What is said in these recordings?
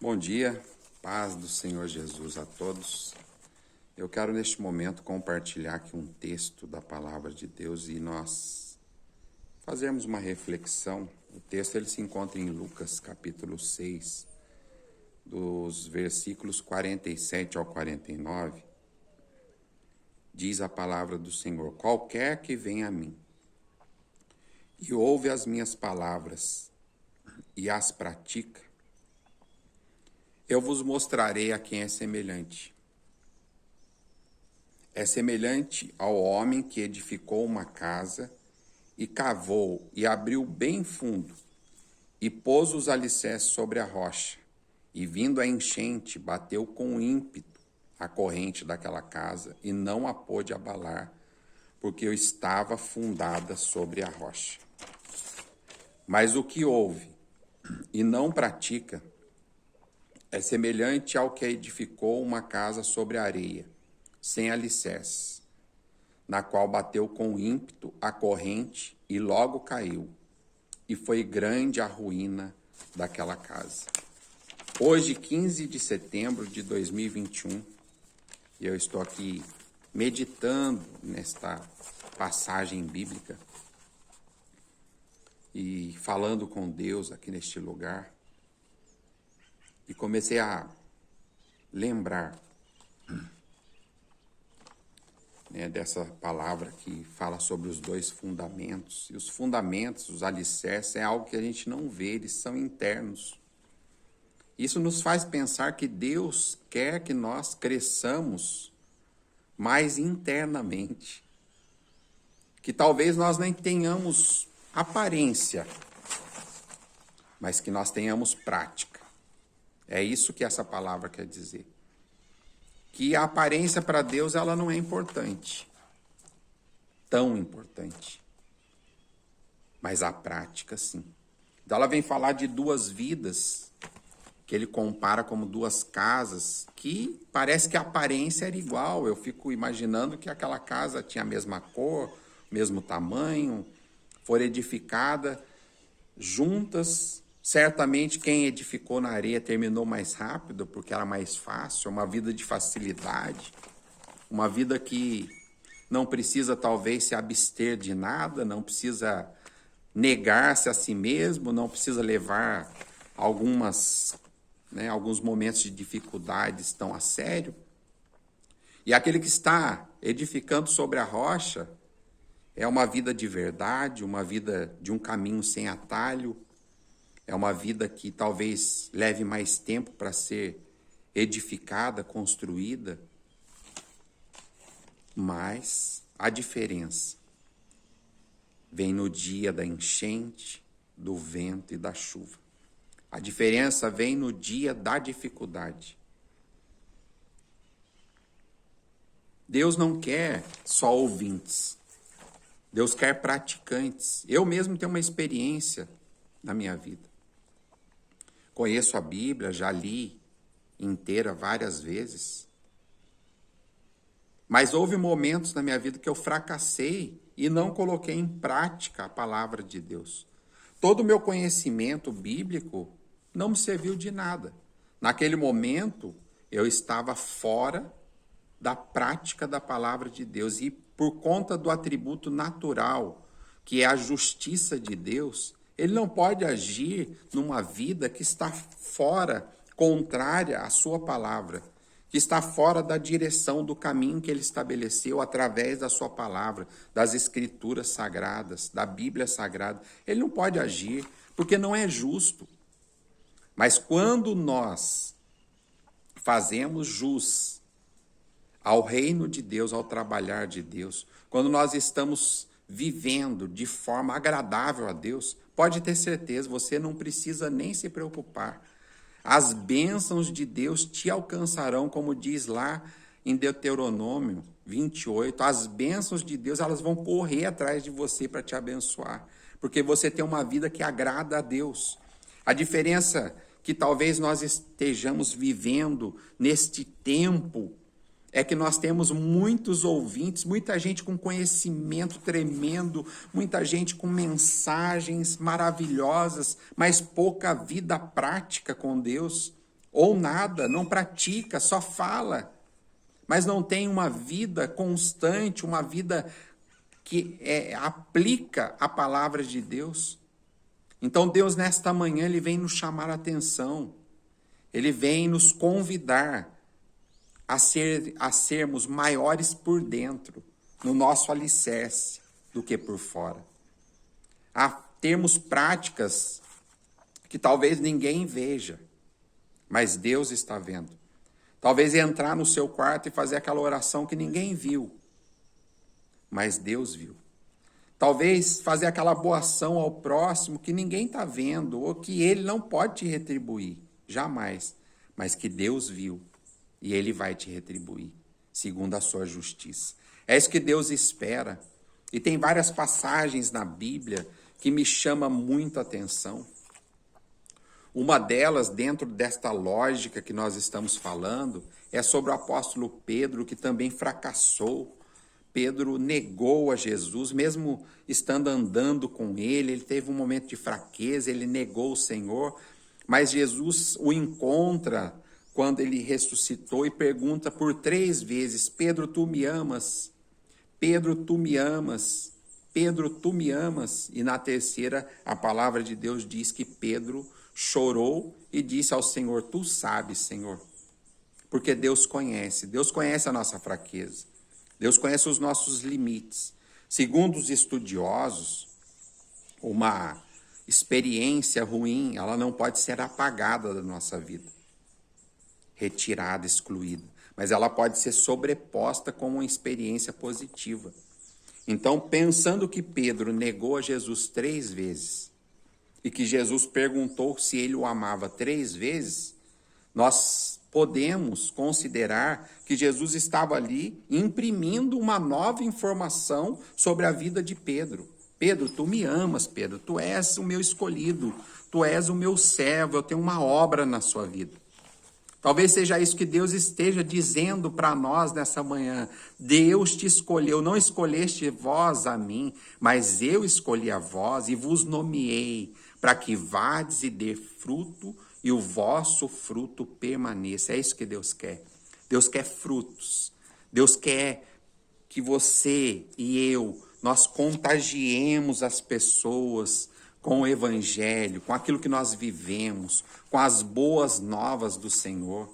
Bom dia, paz do Senhor Jesus a todos. Eu quero neste momento compartilhar aqui um texto da palavra de Deus e nós fazermos uma reflexão. O texto ele se encontra em Lucas capítulo 6, dos versículos 47 ao 49. Diz a palavra do Senhor: qualquer que venha a mim e ouve as minhas palavras e as pratica, eu vos mostrarei a quem é semelhante. É semelhante ao homem que edificou uma casa e cavou e abriu bem fundo e pôs os alicerces sobre a rocha. E vindo a enchente, bateu com ímpeto a corrente daquela casa e não a pôde abalar, porque estava fundada sobre a rocha. Mas o que ouve e não pratica é semelhante ao que edificou uma casa sobre a areia, sem alicerces, na qual bateu com ímpeto a corrente e logo caiu, e foi grande a ruína daquela casa. Hoje, 15 de setembro de 2021, eu estou aqui meditando nesta passagem bíblica e falando com Deus aqui neste lugar. E comecei a lembrar dessa palavra que fala sobre os dois fundamentos. E os fundamentos, os alicerces, é algo que a gente não vê, eles são internos. Isso nos faz pensar que Deus quer que nós cresçamos mais internamente. Que talvez nós nem tenhamos aparência, mas que nós tenhamos prática. É isso que essa palavra quer dizer. Que a aparência para Deus ela não é importante, tão importante, mas a prática sim. Então ela vem falar de duas vidas, que ele compara como duas casas, que parece que a aparência era igual. Eu fico imaginando que aquela casa tinha a mesma cor, mesmo tamanho, foram edificadas juntas. Certamente quem edificou na areia terminou mais rápido, porque era mais fácil, uma vida de facilidade, uma vida que não precisa talvez se abster de nada, não precisa negar-se a si mesmo, não precisa levar alguns momentos de dificuldades tão a sério. E aquele que está edificando sobre a rocha é uma vida de verdade, uma vida de um caminho sem atalho. É uma vida que talvez leve mais tempo para ser edificada, construída, mas a diferença vem no dia da enchente, do vento e da chuva. A diferença vem no dia da dificuldade. Deus não quer só ouvintes, Deus quer praticantes. Eu mesmo tenho uma experiência na minha vida. Conheço a Bíblia, já li inteira várias vezes. Mas houve momentos na minha vida que eu fracassei e não coloquei em prática a palavra de Deus. Todo o meu conhecimento bíblico não me serviu de nada. Naquele momento, eu estava fora da prática da palavra de Deus. E por conta do atributo natural, que é a justiça de Deus, ele não pode agir numa vida que está fora, contrária à sua palavra, que está fora da direção do caminho que ele estabeleceu através da sua palavra, das escrituras sagradas, da Bíblia sagrada. Ele não pode agir, porque não é justo. Mas quando nós fazemos jus ao reino de Deus, ao trabalhar de Deus, quando nós estamos vivendo de forma agradável a Deus, pode ter certeza, você não precisa nem se preocupar. As bênçãos de Deus te alcançarão, como diz lá em Deuteronômio 28. As bênçãos de Deus, elas vão correr atrás de você para te abençoar, porque você tem uma vida que agrada a Deus. A diferença que talvez nós estejamos vivendo neste tempo é que nós temos muitos ouvintes, muita gente com conhecimento tremendo, muita gente com mensagens maravilhosas, mas pouca vida prática com Deus. ou nada, não pratica, só fala, mas não tem uma vida constante, uma vida que aplica a palavra de Deus. Então Deus nesta manhã ele vem nos chamar a atenção, ele vem nos convidar a sermos maiores por dentro, no nosso alicerce, do que por fora. A termos práticas que talvez ninguém veja, mas Deus está vendo. Talvez entrar no seu quarto e fazer aquela oração que ninguém viu, mas Deus viu. Talvez fazer aquela boa ação ao próximo que ninguém está vendo, ou que ele não pode te retribuir, jamais, mas que Deus viu, e ele vai te retribuir, segundo a sua justiça. É isso que Deus espera. E tem várias passagens na Bíblia que me chamam muito a atenção. Uma delas, dentro desta lógica que nós estamos falando, é sobre o apóstolo Pedro, que também fracassou. Pedro negou a Jesus, mesmo estando andando com ele teve um momento de fraqueza, ele negou o Senhor, mas Jesus o encontra quando ele ressuscitou e pergunta por 3 vezes, Pedro, tu me amas? Pedro, tu me amas? Pedro, tu me amas? E na terceira, a palavra de Deus diz que Pedro chorou e disse ao Senhor, tu sabes, Senhor, porque Deus conhece a nossa fraqueza, Deus conhece os nossos limites. Segundo os estudiosos, uma experiência ruim, ela não pode ser apagada da nossa vida, retirada, excluída, mas ela pode ser sobreposta com uma experiência positiva. Então, pensando que Pedro negou a Jesus 3 vezes, e que Jesus perguntou se ele o amava 3 vezes, nós podemos considerar que Jesus estava ali imprimindo uma nova informação sobre a vida de Pedro. Pedro, tu me amas, Pedro, tu és o meu escolhido, tu és o meu servo, eu tenho uma obra na sua vida. Talvez seja isso que Deus esteja dizendo para nós nessa manhã. Deus te escolheu, não escolheste vós a mim, mas eu escolhi a vós e vos nomeei para que vades e dê fruto e o vosso fruto permaneça. É isso que Deus quer. Deus quer frutos. Deus quer que você e eu, nós contagiemos as pessoas com o evangelho, com aquilo que nós vivemos, com as boas novas do Senhor,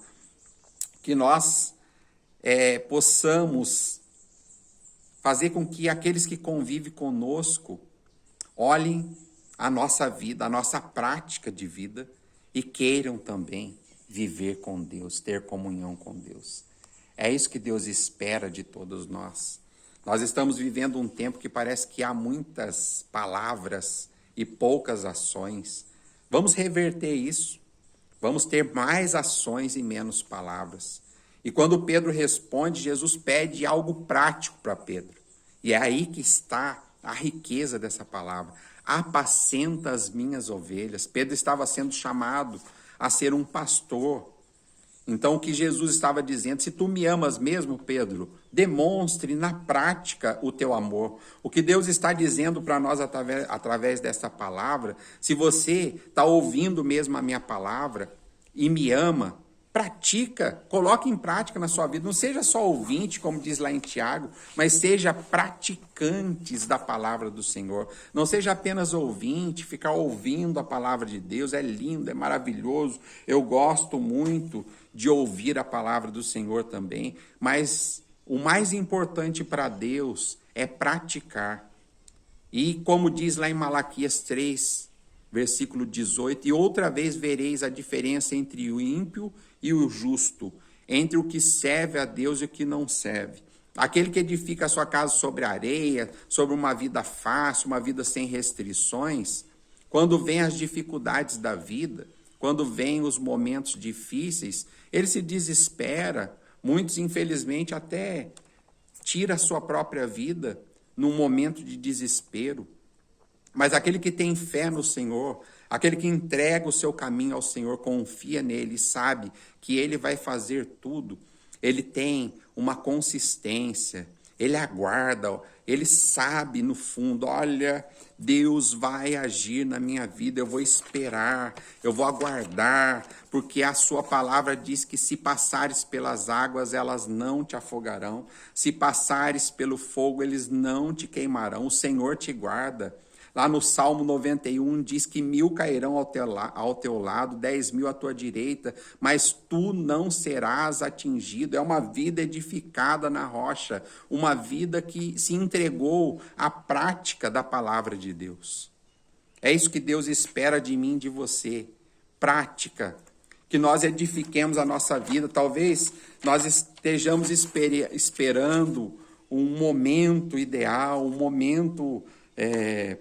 que nós possamos fazer com que aqueles que convivem conosco olhem a nossa vida, a nossa prática de vida e queiram também viver com Deus, ter comunhão com Deus. É isso que Deus espera de todos nós. Nós estamos vivendo um tempo que parece que há muitas palavras e poucas ações. Vamos reverter isso. Vamos ter mais ações e menos palavras. E quando Pedro responde, Jesus pede algo prático para Pedro. E é aí que está a riqueza dessa palavra. Apacenta as minhas ovelhas. Pedro estava sendo chamado a ser um pastor. Então o que Jesus estava dizendo, se tu me amas mesmo, Pedro, demonstre na prática o teu amor. O que Deus está dizendo para nós através dessa palavra, se você está ouvindo mesmo a minha palavra e me ama, pratica, coloque em prática na sua vida. Não seja só ouvinte, como diz lá em Tiago, mas seja praticantes da palavra do Senhor. Não seja apenas ouvinte, ficar ouvindo a palavra de Deus. É lindo, é maravilhoso. Eu gosto muito de ouvir a palavra do Senhor também, mas o mais importante para Deus é praticar. E como diz lá em Malaquias 3, versículo 18, e outra vez vereis a diferença entre o ímpio e o justo, entre o que serve a Deus e o que não serve. Aquele que edifica a sua casa sobre areia, sobre uma vida fácil, uma vida sem restrições, quando vem as dificuldades da vida, quando vem os momentos difíceis, ele se desespera, muitos infelizmente até tira a sua própria vida num momento de desespero. Mas aquele que tem fé no Senhor, aquele que entrega o seu caminho ao Senhor, confia nele, sabe que ele vai fazer tudo, ele tem uma consistência, Ele aguarda, ele sabe no fundo, olha, Deus vai agir na minha vida, eu vou esperar, eu vou aguardar, porque a sua palavra diz que se passares pelas águas, elas não te afogarão, se passares pelo fogo, eles não te queimarão, o Senhor te guarda. Lá no Salmo 91 diz que 1000 cairão ao teu lado, 10.000 à tua direita, mas tu não serás atingido. É uma vida edificada na rocha, uma vida que se entregou à prática da palavra de Deus. É isso que Deus espera de mim e de você, prática, que nós edifiquemos a nossa vida. Talvez nós estejamos esperando um momento ideal, um momento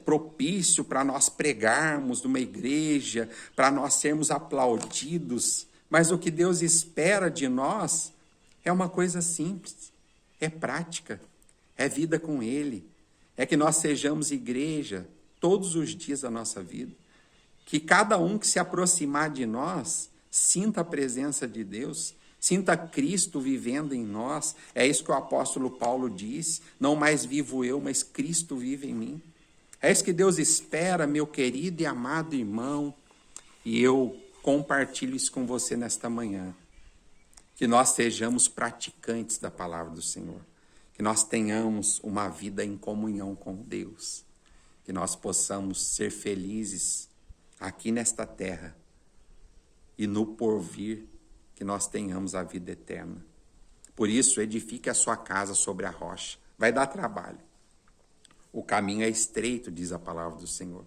propício para nós pregarmos numa igreja, para nós sermos aplaudidos, mas o que Deus espera de nós é uma coisa simples, é prática, é vida com Ele, é que nós sejamos igreja todos os dias da nossa vida, que cada um que se aproximar de nós sinta a presença de Deus, sinta Cristo vivendo em nós. É isso que o apóstolo Paulo diz, não mais vivo eu, mas Cristo vive em mim. É isso que Deus espera, meu querido e amado irmão, e eu compartilho isso com você nesta manhã, que nós sejamos praticantes da palavra do Senhor, que nós tenhamos uma vida em comunhão com Deus, que nós possamos ser felizes aqui nesta terra e no porvir, que nós tenhamos a vida eterna. Por isso, edifique a sua casa sobre a rocha. Vai dar trabalho. O caminho é estreito, diz a palavra do Senhor.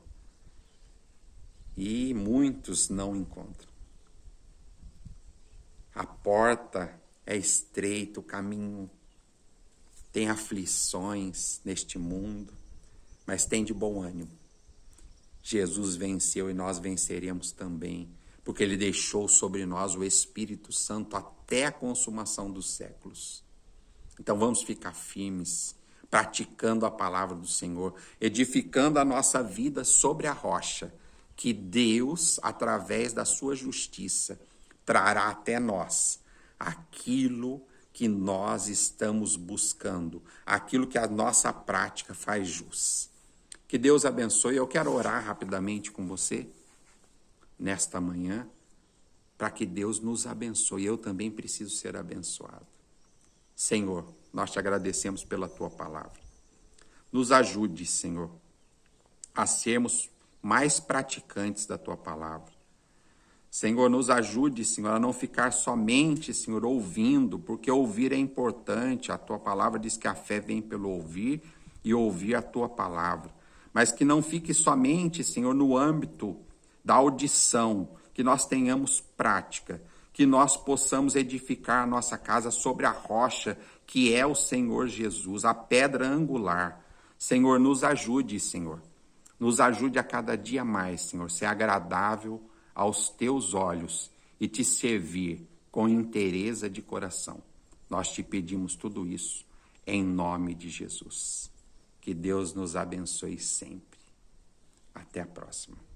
E muitos não encontram. A porta é estreita, o caminho tem aflições neste mundo, mas tem de bom ânimo. Jesus venceu e nós venceremos também, porque Ele deixou sobre nós o Espírito Santo até a consumação dos séculos. Então vamos ficar firmes, praticando a palavra do Senhor, edificando a nossa vida sobre a rocha, que Deus, através da sua justiça, trará até nós aquilo que nós estamos buscando, aquilo que a nossa prática faz jus. Que Deus abençoe. Eu quero orar rapidamente com você nesta manhã, para que Deus nos abençoe. Eu também preciso ser abençoado. Senhor, nós te agradecemos pela tua palavra. Nos ajude, Senhor, a sermos mais praticantes da tua palavra. Senhor, nos ajude, Senhor, a não ficar somente, Senhor, ouvindo, porque ouvir é importante. A tua palavra diz que a fé vem pelo ouvir e ouvir a tua palavra. Mas que não fique somente, Senhor, no âmbito da audição, que nós tenhamos prática, que nós possamos edificar a nossa casa sobre a rocha, que é o Senhor Jesus, a pedra angular. Senhor, nos ajude, Senhor. Nos ajude a cada dia mais, Senhor, ser agradável aos teus olhos e te servir com inteireza de coração. Nós te pedimos tudo isso em nome de Jesus. Que Deus nos abençoe sempre. Até a próxima.